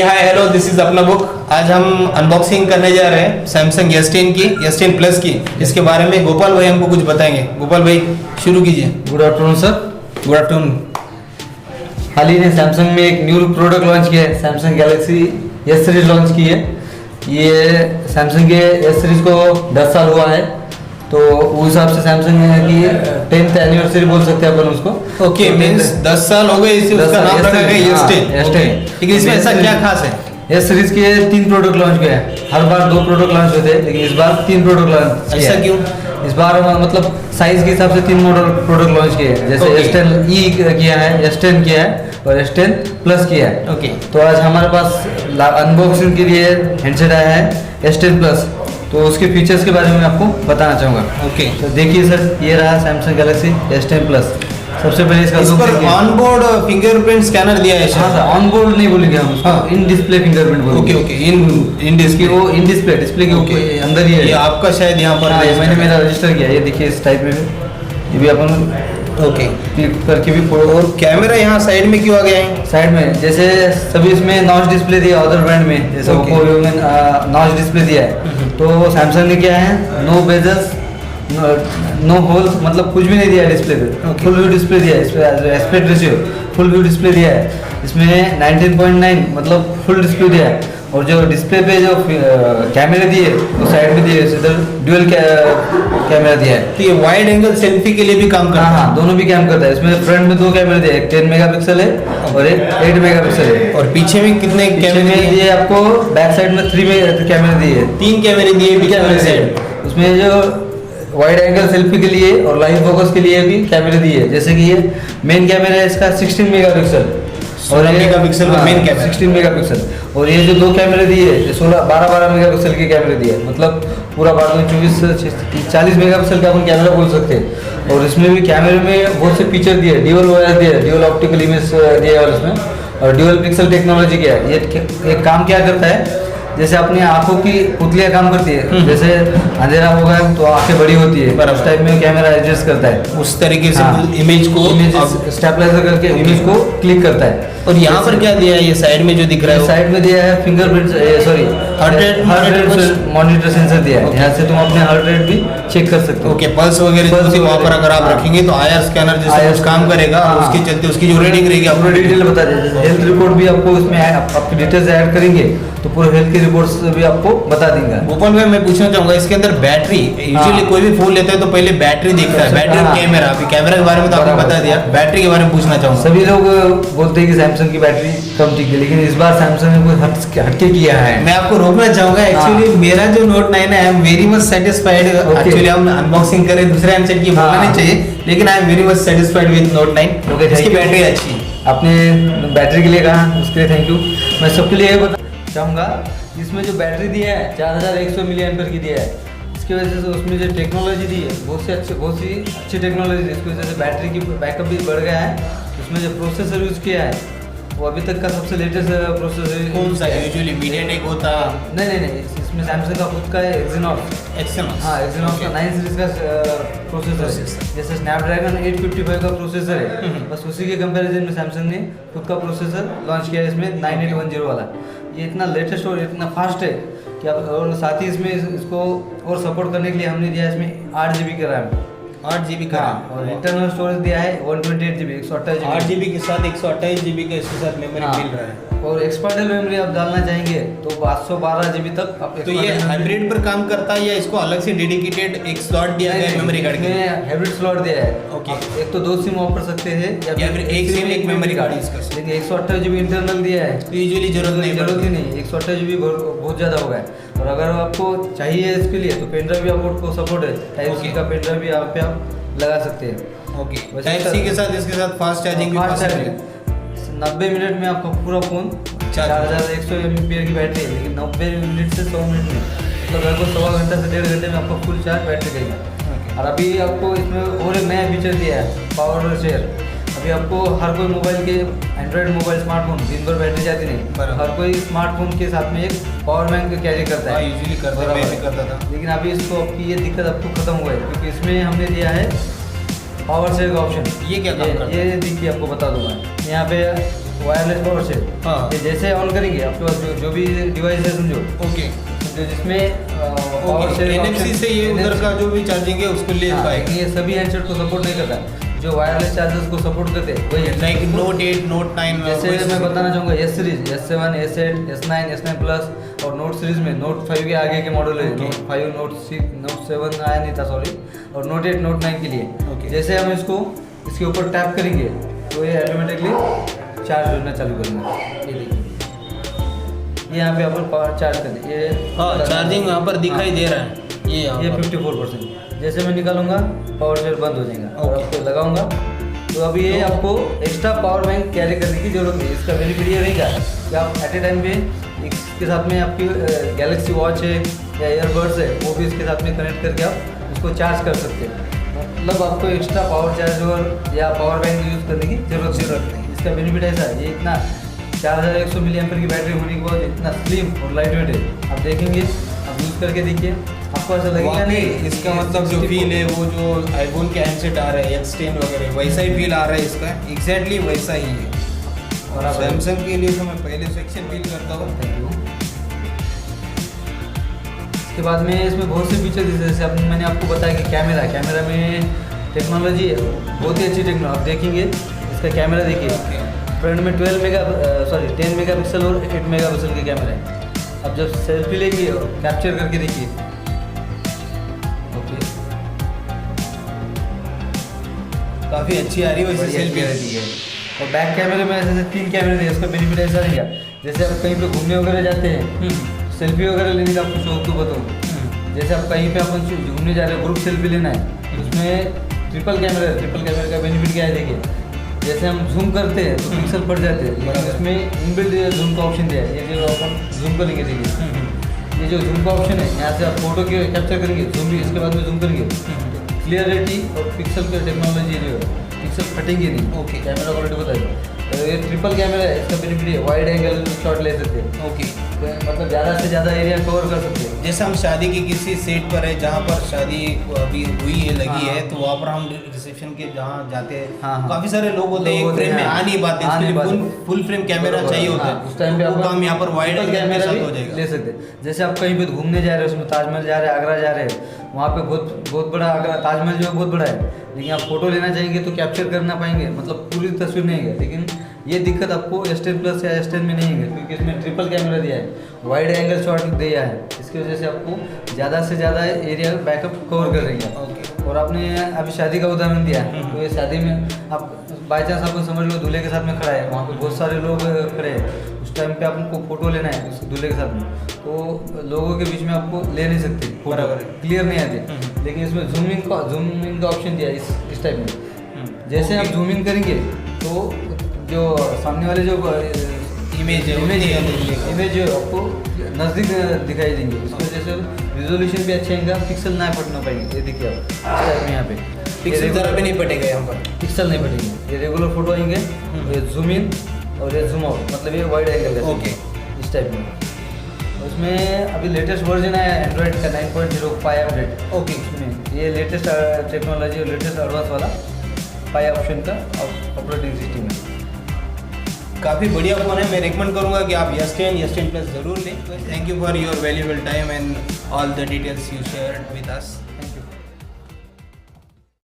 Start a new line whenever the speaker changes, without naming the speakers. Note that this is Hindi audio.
हाय हेलो, दिस इज अपना बुक। आज हम अनबॉक्सिंग करने जा रहे हैं सैमसंग S10 की, S10 प्लस की। इसके बारे में गोपाल भाई हमको कुछ बताएंगे। गोपाल भाई शुरू कीजिए।
Good afternoon sir.
Good afternoon.
हाल ही ने सैमसंग में एक न्यू प्रोडक्ट लॉन्च किया है। Samsung Galaxy S series launch की है। ये सैमसंग के S सीरीज को 10 साल हुआ है, तो उस हिसाब से सैमसंग की 10th एनिवर्सरी बोल सकते हैं अपन उसको।
ओके, मींस 10 साल हो गए इसे, उसका नाम रखा गया S10। ठीक है, इसमें ऐसा क्या खास है?
S सीरीज के 3 प्रोडक्ट लॉन्च हुए हैं। हर बार 2 प्रोडक्ट लॉन्च होते हैं, लेकिन इस बार 3 प्रोडक्ट लॉन्च।
ऐसा क्यों?
इस बार मतलब साइज के हिसाब से 3 मॉडल प्रोडक्ट लॉन्च किए हैं। जैसे S10e किया है, S10 किया है और S10 प्लस किया है।
ओके,
तो आज हमारे पास अनबॉक्सिंग के लिए हैंडसेट आया है S10 प्लस, तो उसके फीचर्स के बारे में आपको बताना चाहूँगा।
ओके,
तो देखिए सर, ये रहा सैमसंग गैलेक्सी S10 प्लस। सबसे पहले इसका
इस पर ऑनबोर्ड फिंगरप्रिंट स्कैनर दिया है।
हाँ सर, ऑनबोर्ड नहीं बोलेंगे हम उसको, इन डिस्प्ले फिंगरप्रिंट बोलेंगे।
ओके ओके, इन डिस्प्ले,
वो इन डिस्प्ले के ऊपर अंदर ही है।
ये आपका शायद यहाँ पर
मैंने मेरा रजिस्टर किया। ये देखिए इस टाइप में ये भी अपन
ओके
क्लिक करके भी।
और कैमरा यहाँ साइड में क्यों आ गया है?
साइड में जैसे सभी इसमें नॉच डिस्प्ले दिया, अदर ब्रांड में जैसे ओप्पो में नॉच डिस्प्ले दिया है, तो सैमसंग ने क्या है, नो बेजल्स नो होल्स, मतलब कुछ भी नहीं दिया है डिस्प्ले पे। फुल व्यू डिस्प्ले दिया है। इस पे aspect ratio full view display दिया है। इसमें 19.9 मतलब फुल डिस्प्ले दिया है। और जो डिस्प्ले पे जो कैमरे दिए वो साइड में दिए, इधर ड्यूअल कैमरा दिया है।
तो ये वाइड एंगल सेल्फी के लिए भी काम करता है?
हाँ, दोनों भी काम करता है। इसमें फ्रंट में 2 कैमरे दिए, एक 10 मेगापिक्सल है और एक 8 मेगापिक्सल है।
और पीछे में कितने कैमरे
दिए आपको? बैक साइड में 3 कैमरे दिए,
3 कैमरे दिए कैमरे साइड।
उसमें जो वाइड एंगल सेल्फी के लिए और लाइव फोकस के लिए भी कैमरे दिए। जैसे कि ये मेन कैमरा है इसका 16 मेगापिक्सल और
16 मेगापिक्सल का मेन कैमरा,
16 मेगापिक्सल। और ये जो 2 कैमरे दिए, 12 मेगापिक्सल के कैमरे दिए, मतलब पूरा 40 मेगापिक्सल का अपन कैमरा बोल सकते हैं। और इसमें भी कैमरे में बहुत से फीचर दिए, ड्यूअल वायर दिए, ड्यूअल ऑप्टिकल इमेज दिए और इसमें और ड्यूअल पिक्सल टेक्नोलॉजी क्या है। ये काम क्या करता है, जैसे अपनी आंखों की पुतलियां काम करती है, जैसे अंधेरा होगा तो आंखें बड़ी होती है, उस टाइप में कैमरा एडजस्ट करता है।
उस तरीके से इमेज को
स्टेबलाइजर करके इमेज को क्लिक करता है।
और यहाँ पर क्या दिया है? ये साइड में जो दिख रहा है,
साइड में दिया है fingerprint, sorry heart rate monitor sensor दिया है। यहाँ से तुम अपने हार्ट रेट भी चेक कर सकते हो।
ओके, पल्स वगैरह वहाँ पर अगर आप रखेंगे तो IR स्कैनर जैसे काम करेगा, उसके चलते उसकी जो रीडिंग रहेगी आपको
डिटेल बता देगा। हेल्थ रिपोर्ट भी आपको इसमें आपकी डिटेल्स ऐड करेंगे तो पूरे हेल्थ की रिपोर्ट्स भी आपको बता देंगे।
गोपाल भाई, मैं पूछना चाहूंगा इसके अंदर बैटरी, यूजुअली कोई भी फोन लेता है तो पहले बैटरी देखता है, बैटरी और कैमरा। अभी कैमरा के बारे में तो आपने बता दिया, बैटरी के बारे में पूछना चाहूंगा।
सभी लोग बोलते हैं कि सैमसंग की बैटरी कम ठीक है, लेकिन इस बार सैमसंग ने कुछ हटके किया है।
मैं आपको रोकना चाहूंगा। एक्चुअली मेरा जो Note 9 है, I am very much satisfied. Actually हम अनबॉक्सिंग करें दूसरे हैंडसेट की, बोलना नहीं चाहिए, लेकिन I am very much satisfied with Note 9। इसकी बैटरी अच्छी है।
आपने बैटरी के लिए कहा, उसके लिए थैंक यू। मैं सबके लिए ये बताना चाहूँगा, इसमें जो बैटरी दिया है 4100 मिली एम्पियर की दिया है। इसकी वजह से उसमें जो टेक्नोलॉजी दी है बहुत सी अच्छी टेक्नोलॉजी है। इसकी वजह से बैटरी की बैकअप भी बढ़ गया है। उसमें जो प्रोसेसर यूज़ किया है वो अभी तक का सबसे लेटेस्ट प्रोसेसर।
कौन सा? यूजुअली मीडियाटेक होता?
नहीं, इसमें सैमसंग का खुद का है एक्सिनॉस। हाँ, एक्सिनॉस का 9 सीरीज का प्रोसेसर है। जैसे स्नैपड्रैगन 855 का प्रोसेसर है, बस उसी के कंपैरिजन में सैमसंग ने खुद का प्रोसेसर लॉन्च किया है इसमें 9810 वाला। ये इतना लेटेस्ट और इतना फास्ट है कि आप, और साथ ही इसमें इसको और सपोर्ट करने के लिए हमने दिया है इसमें 8 GB का रैम,
8 GB का,
और इंटरनल स्टोरेज दिया है 128 GB, 128 GB।
8 GB के साथ 128 GB का इसके साथ मेमोरी मिल रहा है।
और एक्सटर्नल मेमोरी आप डालना चाहेंगे तो 512 GB तक आप।
तो ये हाइब्रिड पर काम करता है या इसको अलग से डेडिकेटेड एक स्लॉट दिया है मेमोरी कार्ड के?
हाइब्रिड स्लॉट दिया है।
ओके,
एक तो 2 सिम ऑफ कर सकते हैं या फिर
एक सिम एक मेमोरी कार्ड इसका।
लेकिन 128 GB इंटरनल दिया है
तो यूजुअली जरूरत ही नहीं।
128 GB बहुत ज़्यादा होगा। और अगर आपको चाहिए इसके लिए तो पेनड्राइव भी आपको सपोर्ट है, टाइप सी का पेनड्राइव भी यहाँ पे आप लगा सकते हैं।
ओके, टाइप सी के साथ इसके साथ फास्ट चार्जिंग भी पॉसिबल है।
90 मिनट में आपका पूरा फोन 4100 mAh की बैटरी है, लेकिन 90 मिनट से 100 मिनट में, मतलब लगभग 1.25 घंटा से 1.5 घंटे में आपको फुल चार्ज बैटरी देगा। और अभी आपको इसमें और एक नया फीचर दिया है, पावर शेयर। अभी आपको हर कोई मोबाइल के, एंड्रॉयड मोबाइल स्मार्टफोन दिन भर बैटरी जाती नहीं, हर कोई स्मार्टफोन के साथ में एक पावर बैंक कैरी करता है।
यूजुअली करता था,
लेकिन अभी इसको आपकी ये दिक्कत आपको खत्म हुआ है, क्योंकि इसमें हमने दिया है पावर शेयर का ऑप्शन।
ये क्या काम करता है?
ये देखिए आपको बता दूंगा। यहाँ पे वायरलेस पावर से
हाँ।
ये जैसे ऑन करेंगे आपके पास जो भी डिवाइस है समझो,
ओके
जो जिसमें पावर से
NFC से ये उधर का जो भी चार्जिंग है उसको ले पाएगा।
ये सभी हैंडसेट को सपोर्ट नहीं करता, जो वायरलेस चार्जर्स को सपोर्ट करते हैं वही है।
लाइक Note 8, Note 9
जैसे मैं बताना चाहूँगा S series, S7, S8, S9, S9 plus और नोट सीरीज में Note 5 के आगे के मॉडल है, Note 5, Note 6, Note 7 आया नहीं था सॉरी, और Note 8, Note 9 के लिए जैसे हम इसको इसके ऊपर टैप करेंगे तो ये ऑटोमेटिकली चार्ज होना चालू करेंगे। ये देखिए, ये यहाँ पे अपन पावर चार्ज कर दिए, ये
हाँ चार्जिंग यहाँ पर दिखाई दे रहा है।
ये 54%। जैसे मैं निकालूंगा पावर सेल बंद हो जाएगा और आपको लगाऊंगा तो अभी ये आपको एक्स्ट्रा पावर बैंक कैरी करने की जरूरत नहीं। इसका बेनिफिट ये रहेगा कि आप एट ए टाइम पे इसके साथ में आपकी गैलेक्सी वॉच है या ईयरबड्स है वो भी इसके साथ में कनेक्ट करके आप उसको चार्ज कर सकते हैं। मतलब आपको एक्स्ट्रा पावर चार्जर या पावर बैंक यूज़ करने की जरूरत नहीं। इसका बेनिफिट ऐसा है, ये इतना 4100 mAh की बैटरी होने के बाद इतना स्लिम और लाइट वेट है। आप देखेंगे, आप यूज़ करके देखिए, आपको ऐसा लगेगा नहीं
इसका मतलब जो फील है वो जो आईफोन के हैंडसेट आ रहे हैं S10 वगैरह वैसा ही फील आ रहा है इसका, एग्जैक्टली वैसा ही है। और सैमसंग के लिए तो मैं पहले सेक्शन फील करता हूँ।
Thank you. इसके बाद में इसमें बहुत से फीचर जैसे मैंने आपको बताया कि कैमरा में टेक्नोलॉजी बहुत ही अच्छी टेक्नोलॉजी। आप देखेंगे इसका कैमरा देखिए, फ्रंट में 10 मेगापिक्सल और 8 मेगापिक्सल के कैमरा है। अब जब सेल्फी लेंगे कैप्चर करके देखिए, ओके
काफ़ी अच्छी आ रही है वैसे सेल्फी
रहती है। और बैक कैमरे में ऐसे 3 कैमरे थे। इसका बेनिफिट ऐसा रहेगा जैसे आप कहीं पे घूमने वगैरह जाते हैं, सेल्फी वगैरह लेने का आपको शौक तो बताऊँ, जैसे आप कहीं पे अपन घूमने जा रहे हैं, ग्रुप सेल्फी लेना है, उसमें ट्रिपल कैमरे का बेनिफिट क्या है देखिए, जैसे हम जूम करते हैं तो पिक्सल पड़ जाते हैं, लेकिन इसमें इनबिल्ट जूम का ऑप्शन दिया है। ये जो अपन जूम करेंगे देखिए, ये जो जूम का ऑप्शन है, यहाँ से आप फोटो के कैप्चर करेंगे, जूम भी इसके बाद में जूम करेंगे, क्लियरिटी और पिक्सल की टेक्नोलॉजी जो है, पिक्सल फटेंगे नहीं।
ओके,
कैमरा क्वालिटी बताइए। तो ये ट्रिपल कैमरा है, इसका बेनिफिट है वाइड एंगल शॉट ले सकते हैं।
ओके,
मतलब ज़्यादा से ज़्यादा एरिया कवर कर सकते हैं।
जैसे हम शादी की किसी सेट पर है जहाँ पर शादी अभी हुई है लगी है, तो वहाँ पर हम रिसेप्शन के जहाँ जाते हैं,
हाँ।
काफी सारे लोग होते हैं एक फ्रेम में आ नहीं पाते, फुल फ्रेम कैमरा चाहिए होता है,
उस टाइम पे
वो काम यहाँ पर वाइड
कैमरा
हो जाएगा,
ले सकते हैं। जैसे आप कहीं पे घूमने जा रहे हैं, उसमें ताजमहल जा रहे हैं, आगरा जा रहे हैं, वहाँ पे बहुत बड़ा आगरा ताजमहल जो है बहुत बड़ा है, लेकिन आप फोटो लेना चाहेंगे तो कैप्चर करना पाएंगे, मतलब पूरी तस्वीर नहीं है। लेकिन ये दिक्कत आपको S10 प्लस या S10 में नहीं है, क्योंकि इसमें ट्रिपल कैमरा दिया है, वाइड एंगल शॉट दिया है। इसकी वजह से आपको ज़्यादा से ज़्यादा एरिया बैकअप कवर कर रही है। और आपने अभी शादी का उदाहरण दिया, तो ये शादी में आप बाई चांस आपको समझ लो दूल्हे के साथ में खड़ा है, वहाँ पे बहुत सारे लोग खड़े हैं, उस टाइम पे आपको फोटो लेना है उस दूल्हे के साथ में, तो लोगों के बीच में आपको ले नहीं सकते, बराबर क्लियर नहीं आते। लेकिन इसमें जूमिंग का ऑप्शन दिया है इस टाइप में। जैसे आप जूमिंग करेंगे तो जो सामने वाले जो इमेज जो आपको नज़दीक दिखाई देंगे, उसकी वजह से रिजोल्यूशन भी अच्छा आएगा, पिक्सल ना फटना पाएंगे। ये देखिए आप इस टाइप में यहाँ पे
पिक्सल ज़रा भी नहीं फटेगा, यहाँ पर
पिक्सल नहीं फटेंगे, ये रेगुलर फोटो आएंगे, ये जूम इन और ये जूम आउट, मतलब ये वाइड एंगल है।
ओके,
इस टाइप में। उसमें अभी लेटेस्ट वर्जन आया है एंड्रॉइड का 9.05 अपडेट।
ओके,
इसमें ये लेटेस्ट टेक्नोलॉजी और लेटेस्ट एडवांस वाला 5 ऑप्शन का ऑपरेटिंग सिस्टम है।
काफ़ी बढ़िया फ़ोन है, मैं रिकमेंड करूंगा कि आप S10 प्लस ज़रूर लें। Thank you for your valuable time and all the details you shared with us.